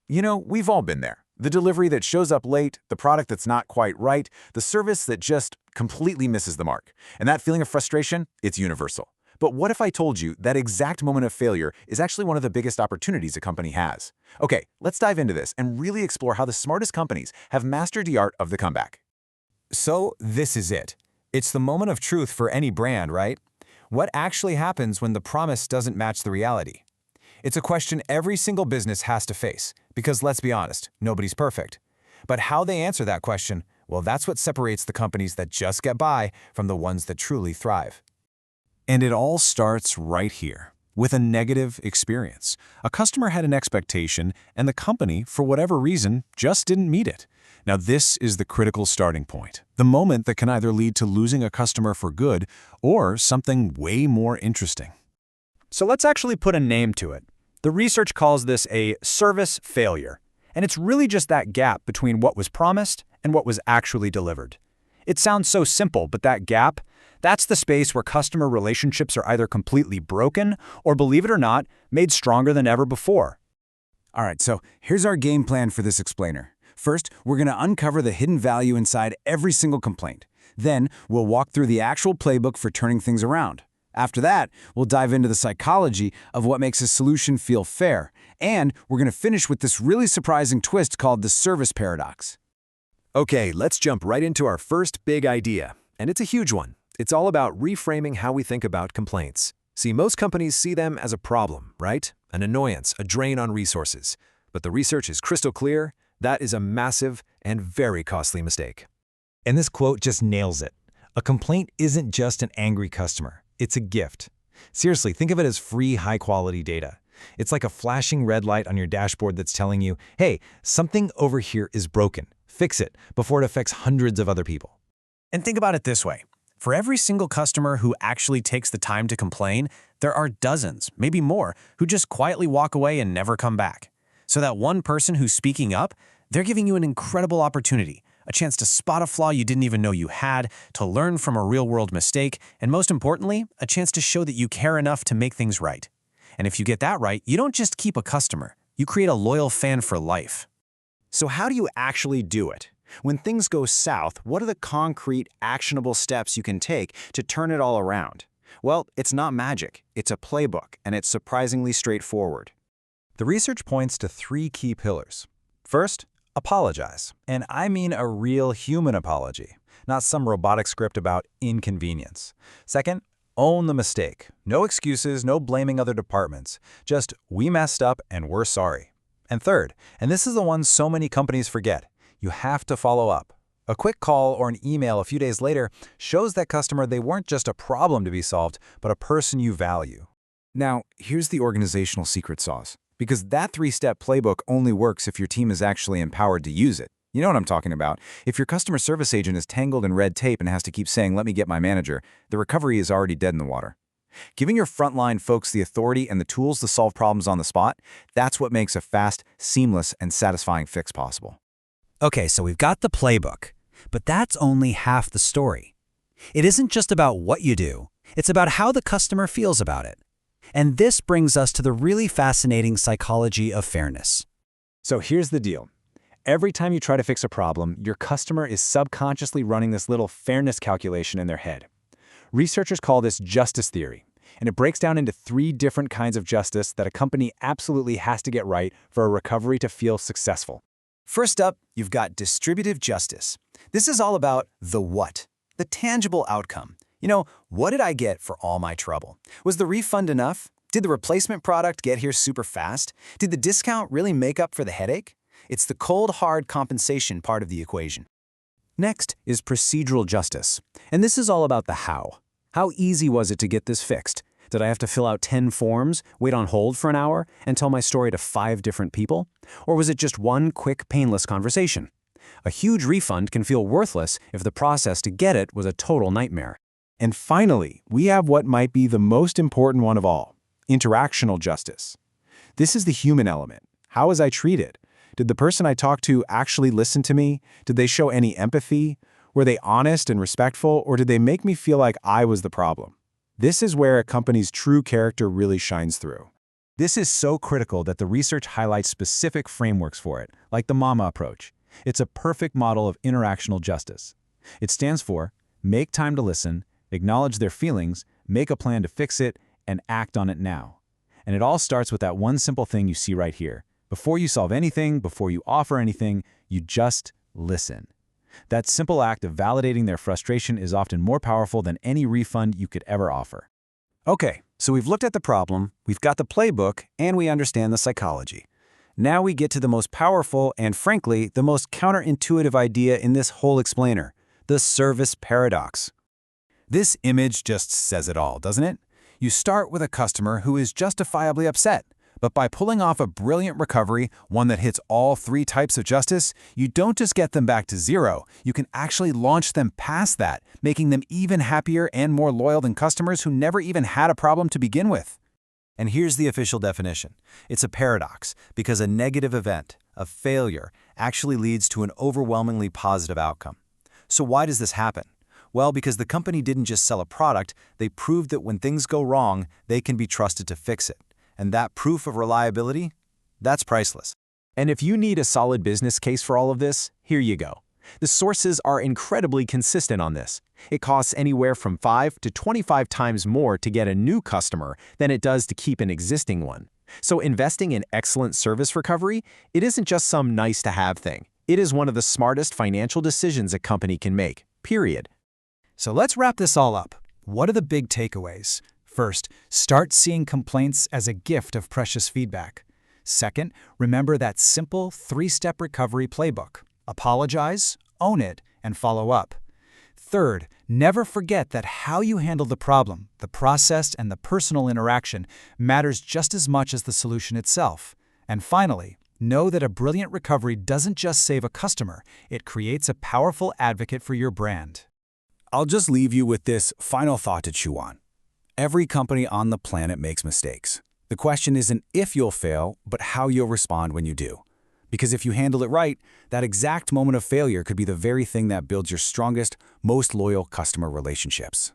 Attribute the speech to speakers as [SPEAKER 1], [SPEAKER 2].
[SPEAKER 1] We've all been there. The delivery that shows up late, the product that's not quite right, the service that just completely misses the mark. And that feeling of frustration, it's universal. But what if I told you that exact moment of failure is actually one of the biggest opportunities a company has? Okay, let's dive into this and really explore how the smartest companies have mastered the art of the comeback.
[SPEAKER 2] So this is it. It's the moment of truth for any brand, right? What actually happens when the promise doesn't match the reality? It's a question every single business has to face, because let's be honest, nobody's perfect. But how they answer that question, well, that's what separates the companies that just get by from the ones that truly thrive.
[SPEAKER 3] And it all starts right here, with a negative experience. A customer had an expectation, and the company, for whatever reason, just didn't meet it. Now this is the critical starting point, the moment that can either lead to losing a customer for good or something way more interesting.
[SPEAKER 4] So let's actually put a name to it. The research calls this a service failure, and it's really just that gap between what was promised and what was actually delivered. It sounds so simple, but that gap, that's the space where customer relationships are either completely broken or, believe it or not, made stronger than ever before.
[SPEAKER 1] All right, so here's our game plan for this explainer. First, we're going to uncover the hidden value inside every single complaint. Then, we'll walk through the actual playbook for turning things around. After that, we'll dive into the psychology of what makes a solution feel fair. And we're going to finish with this really surprising twist called the service paradox.
[SPEAKER 5] Okay, let's jump right into our first big idea. And it's a huge one. It's all about reframing how we think about complaints. See, most companies see them as a problem, right? An annoyance, a drain on resources. But the research is crystal clear. That is a massive and very costly mistake.
[SPEAKER 2] And this quote just nails it. A complaint isn't just an angry customer. It's a gift. Seriously, think of it as free, high-quality data. It's like a flashing red light on your dashboard that's telling you, hey, something over here is broken. Fix it before it affects hundreds of other people.
[SPEAKER 6] And think about it this way. For every single customer who actually takes the time to complain, there are dozens, maybe more, who just quietly walk away and never come back. So that one person who's speaking up, they're giving you an incredible opportunity, a chance to spot a flaw you didn't even know you had, to learn from a real-world mistake, and most importantly, a chance to show that you care enough to make things right. And if you get that right, you don't just keep a customer, you create a loyal fan for life.
[SPEAKER 1] So how do you actually do it? When things go south, what are the concrete, actionable steps you can take to turn it all around? Well, it's not magic. It's a playbook, and it's surprisingly straightforward.
[SPEAKER 2] The research points to 3 key pillars. First, apologize. And I mean a real human apology, not some robotic script about inconvenience. Second, own the mistake. No excuses, no blaming other departments. Just, we messed up and we're sorry. And third, and this is the one so many companies forget, you have to follow up. A quick call or an email a few days later shows that customer they weren't just a problem to be solved, but a person you value.
[SPEAKER 1] Now, here's the organizational secret sauce. Because that 3-step playbook only works if your team is actually empowered to use it. You know what I'm talking about. If your customer service agent is tangled in red tape and has to keep saying, let me get my manager, the recovery is already dead in the water. Giving your frontline folks the authority and the tools to solve problems on the spot, that's what makes a fast, seamless, and satisfying fix possible.
[SPEAKER 4] Okay, so we've got the playbook, but that's only half the story. It isn't just about what you do, it's about how the customer feels about it. And this brings us to the really fascinating psychology of fairness.
[SPEAKER 1] So here's the deal. Every time you try to fix a problem, your customer is subconsciously running this little fairness calculation in their head. Researchers call this justice theory, and it breaks down into 3 different kinds of justice that a company absolutely has to get right for a recovery to feel successful. First up, you've got distributive justice. This is all about the what, the tangible outcome. What did I get for all my trouble? Was the refund enough? Did the replacement product get here super fast? Did the discount really make up for the headache? It's the cold, hard compensation part of the equation. Next is procedural justice. And this is all about the how. How easy was it to get this fixed? Did I have to fill out 10 forms, wait on hold for an hour, and tell my story to 5 different people? Or was it just one quick, painless conversation? A huge refund can feel worthless if the process to get it was a total nightmare. And finally, we have what might be the most important one of all, interactional justice. This is the human element. How was I treated? Did the person I talked to actually listen to me? Did they show any empathy? Were they honest and respectful, or did they make me feel like I was the problem? This is where a company's true character really shines through. This is so critical that the research highlights specific frameworks for it, like the MAMA approach. It's a perfect model of interactional justice. It stands for make time to listen, acknowledge their feelings, make a plan to fix it, and act on it now. And it all starts with that one simple thing you see right here. Before you solve anything, before you offer anything, you just listen. That simple act of validating their frustration is often more powerful than any refund you could ever offer.
[SPEAKER 2] Okay, so we've looked at the problem, we've got the playbook, and we understand the psychology. Now we get to the most powerful and, frankly, the most counterintuitive idea in this whole explainer, the service paradox. This image just says it all, doesn't it? You start with a customer who is justifiably upset, but by pulling off a brilliant recovery, one that hits all three types of justice, you don't just get them back to zero, you can actually launch them past that, making them even happier and more loyal than customers who never even had a problem to begin with. And here's the official definition. It's a paradox, because a negative event, a failure, actually leads to an overwhelmingly positive outcome. So why does this happen? Well, because the company didn't just sell a product, they proved that when things go wrong, they can be trusted to fix it. And that proof of reliability, that's priceless.
[SPEAKER 1] And if you need a solid business case for all of this, here you go. The sources are incredibly consistent on this. It costs anywhere from 5 to 25 times more to get a new customer than it does to keep an existing one. So investing in excellent service recovery, it isn't just some nice-to-have thing. It is one of the smartest financial decisions a company can make, period.
[SPEAKER 4] So let's wrap this all up. What are the big takeaways? First, start seeing complaints as a gift of precious feedback. Second, remember that simple 3-step recovery playbook. Apologize, own it, and follow up. Third, never forget that how you handle the problem, the process, and the personal interaction matters just as much as the solution itself. And finally, know that a brilliant recovery doesn't just save a customer, it creates a powerful advocate for your brand.
[SPEAKER 2] I'll just leave you with this final thought to chew on. Every company on the planet makes mistakes. The question isn't if you'll fail, but how you'll respond when you do. Because if you handle it right, that exact moment of failure could be the very thing that builds your strongest, most loyal customer relationships.